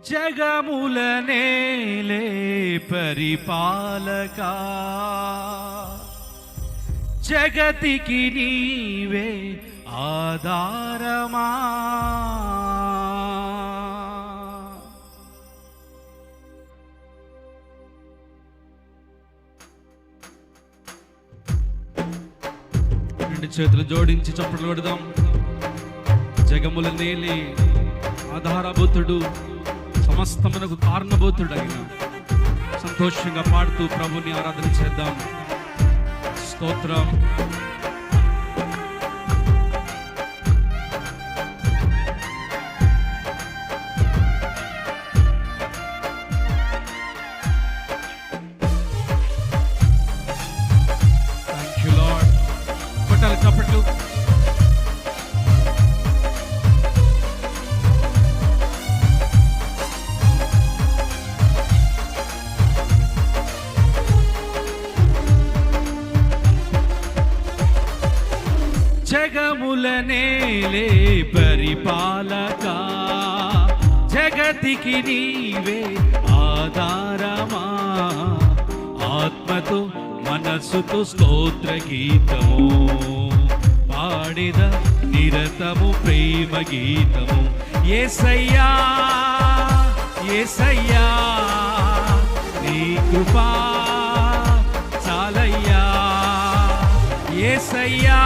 జగముల నేలే పరిపాలకా, జగతికి నీవే ఆధారమా. రెండు చేతులు జోడించి చప్పట్లు కొడదాం. జగముల నేలి ఆధారభూతుడు, సమస్తమునకు కారణభూతుడు అయిన సంతోషంగా పాడుతూ ప్రభుని ఆరాధన చేద్దాం. స్తోత్రం. Thank you lord. కొట్టాలి చప్పట్లు. జగముల నేలే పరిపాలకా, జగతికి నీవే ఆధారమా. ఆత్మతో మనస్సుతో స్తోత్ర గీతము పాడిద నిరతము ప్రేమ గీతము. యేసయ్యా యేసయ్యా నీ కృపా చాలయ్యా. యేసయ్యా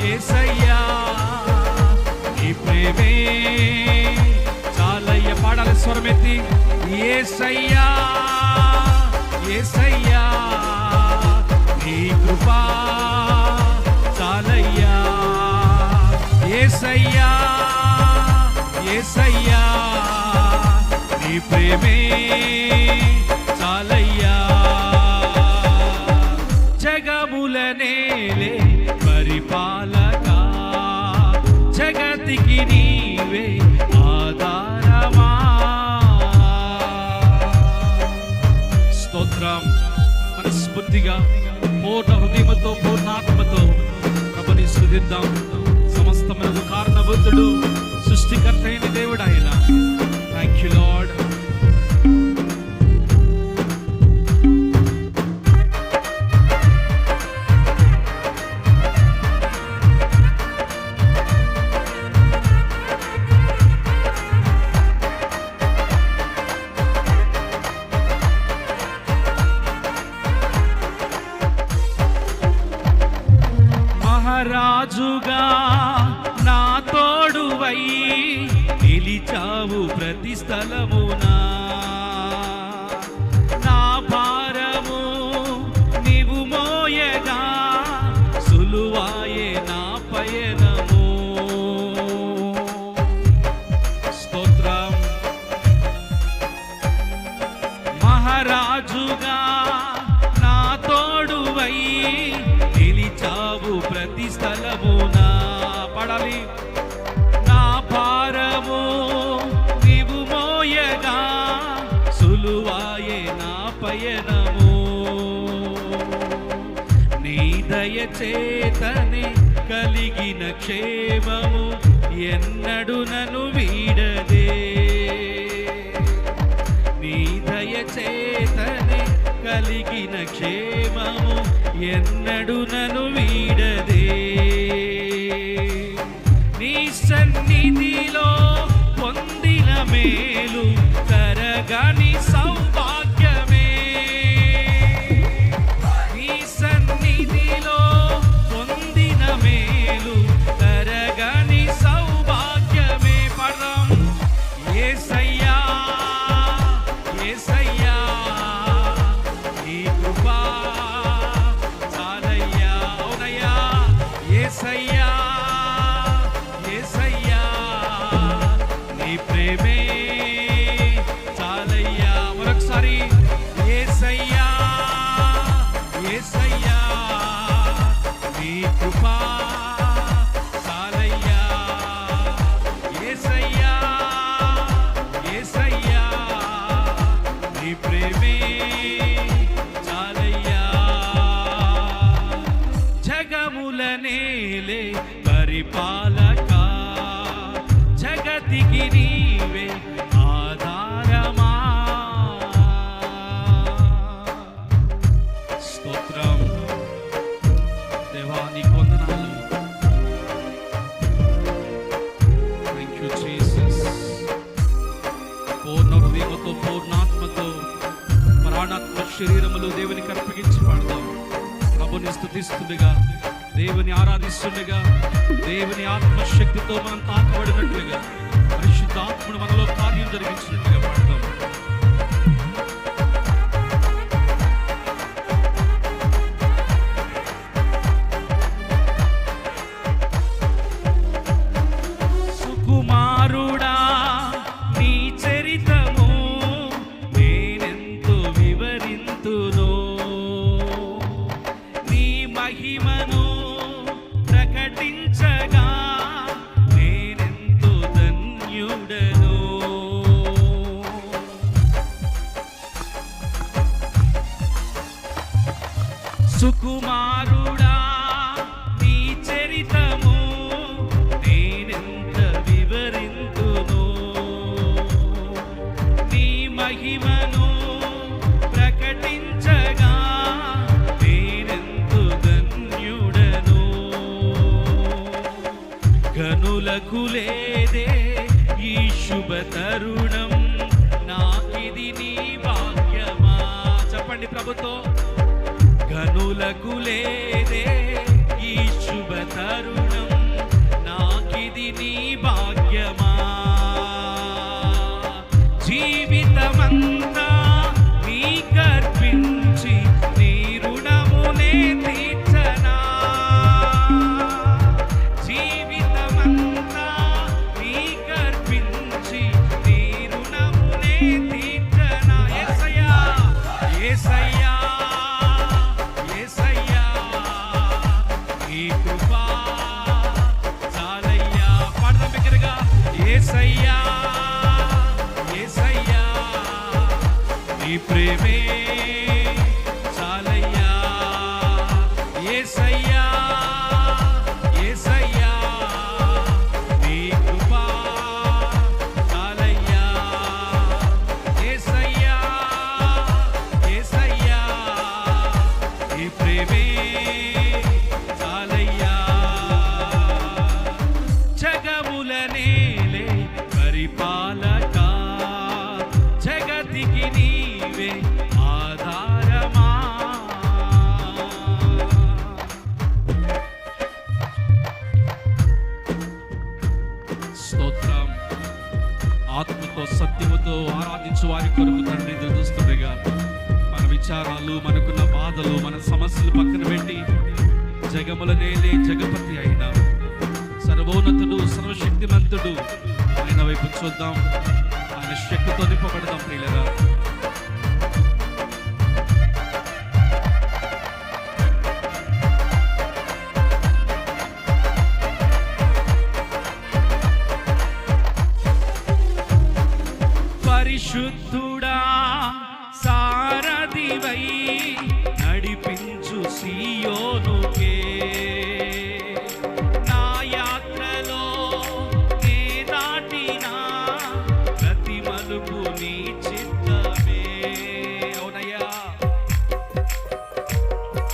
యేసయ్యా నీ ప్రేమే చాలయ్య. పాడాలి స్వరమెత్తి. యేసయ్యా యేసయ్యా నీ కృపా చాలయ్యా. యేసయ్యా యేసయ్యా నీ ప్రేమే చాలయ్యా. జగముల నేలే పరిపాలకా, జగతికి నీవే ఆధారమా. స్తోత్రం. మనస్ఫూర్తిగా పూర్ణ హృదయముతో పూర్ణాత్మతో ప్రభుని స్తుతిద్దాం. సమస్తమునకు కారణభూతుడు, సృష్టికర్త అయిన దేవుడు ఆయన. Thank you lord. రాజుగా నా తోడువై నిలిచావు ప్రతి స్థలమునా. నా భారము నీవు మోయగా సులువాయే నా పయనము. స్తోత్రం. మహారాజుగా నా తోడువై నిలిచావు ప్రతి స్థలమునా. పడాలి. నా భారము నీవు మోయగా సులువాయే నా పయనము. నీ దయచేతనే కలిగిన క్షేమము ఎన్నడు నన్ను వీడదే. నీ దయచేతనే కలిగిన క్షేమము ఎన్నడు నన్ను వీడదే. నీ సన్నిధిలో పొందిన మేలు తరగని సౌభాగ్యమే. నీ సన్నిధిలో పొందిన మేలు తరగని సౌభాగ్యమే. పదం. యేసయ్యా యేసయ్యా నీ కృపా చాలయ్యా. అవునయ్యా. యేసయ్యా యేసయ్యా నీ ప్రేమే చాలయ్యా. మరొకసారి. యేసయ్యా యేసయ్యా నీ కృపా చాలయ్యా. యేసయ్యా యేసయ్యా నీ ప్రేమే చాలయ్యా. జగముల నేలే పరిపాలకా, జగతికి నీవే శరీరములు దేవునికి అర్పగించి పాడదాం. ప్రభుని స్తుతిస్తుండగా, దేవుని ఆరాధిస్తుండగా, దేవుని ఆత్మశక్తితో మనం తాకబడినట్లుగా, పరిశుద్ధాత్ముడు మనలో కార్యం జరిగించినట్లుగా పాడదాం. సుకుమారుడా నీ చరితము నేనెంతో వివరింతును, నీ మహిమను ప్రకటించగా నేనెంతో ధన్యుడను. సుకుమారుడా నీ చరితము నేనెంత వివరింతును, నీ మహిమను ప్రకటించగా నేనెంతో ధన్యుడను. గనులకు లేదే ఈ శుభ తరుణం, నాకిది నీ భాగ్యమా. చెప్పండి ప్రభుతో. గనులకు లేదే ఈ శుభ తరుణం, నాకిది నీ భాగ్యమా. జీవితమంతా నీకర్పించి నీ రుణమునే తీర్చనా. జీవితమంతా నీకర్పించి నీ రుణమునే తీర్చనా. యేసయ్యా యేసయ్యా యేసయ్యా నీ కృపా చాలయ్యా. పాడదాం బిగ్గరగా. యేసయ్యా యేసయ్యా నీ ప్రేమే చాలయ్యా. యేసయ్యా యేసయ్యా నీ కృపా చాలయ్యా. యేసయ్యా యేసయ్యా నీ ప్రేమే చాలయ్యా. జగముల నేలే పరిపాలక, జగతికి నీవే ఆధారమా. స్తోత్రం. ఆత్మతో సత్యముతో ఆరాధించు వారి కొరకు తండ్రి చూస్తుండగా, మన విచారాలు, మనకున్న బాధలు, మన సమస్యలు పక్కన పెట్టి జగముల నేలే జగపతి అయిన సర్వోన్నతుడు, సర్వశక్తిమంతుడు ఆయన వైపు చూద్దాం. ఆయన శక్తితో నింపబడదాం ప్రియులరా. పరిశుద్ధుడా సారథివై నడిపించు సీయోనుకే, నా యాత్రలో నే దాటిన ప్రతి మలుపు నీ చిత్తమే. అవునయ్యా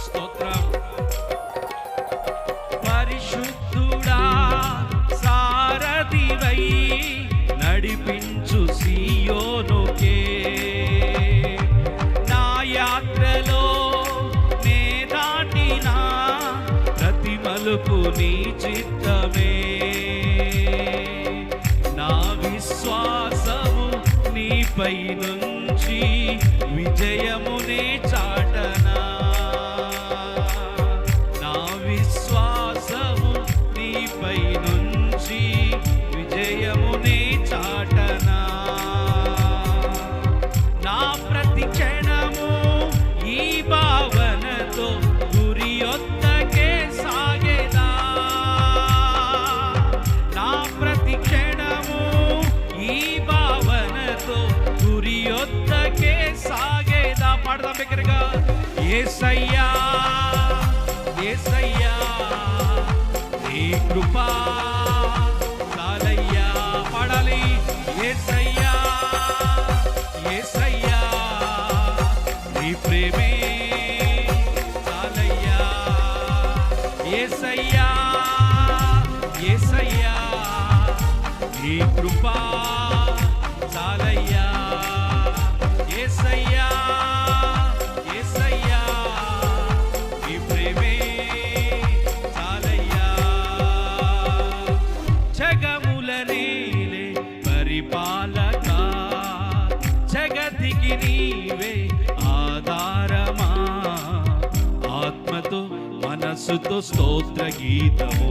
స్తోత్రం. పరిశుద్ధుడా సారథివై నడిపించు సీయోనుకే, నా యాత్రలో నే దాటిన ప్రతి మలుపు నీ చిత్తమే. నా విశ్వాసము నీపై నుంచి విజయమునే చాటనా. నా విశ్వాసము నీపై నుంచి విజయమునే చాటనా. నా ప్రతి క్షణము ఈ భావనతో గురియొద్దకే సాగేదా. నా ప్రతి క్షణము ఈ భావనతో గురియొద్దకే సాగేదా. పాడదాం బిగ్గరగా. యేసయ్యా యేసయ్యా నీ కృపా చాలయ్యా. పాడాలి. యేసయ్యా యేసయ్యా నీ ప్రేమే చాలయ్యా. యేసయ్యా యేసయ్యా నీ కృపా చాలయ్యా. యేసయ్యా పాలక జగతికి నీవే ఆధారమా. ఆత్మతో మనస్సుతో స్తోత్ర గీతము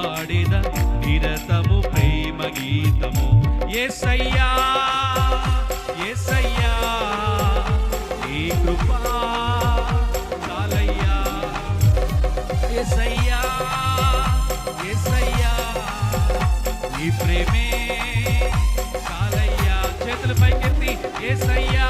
ఆడిద నిరతము ప్రేమ గీతము. యేసయ్యా యేసయ్యా నీ కృపా చాలయ్యా. యేసయ్యా యేసయ్యా నీ ప్రేమే చాలయ్యా. చేతులు పైకెత్తి యేసయ్యా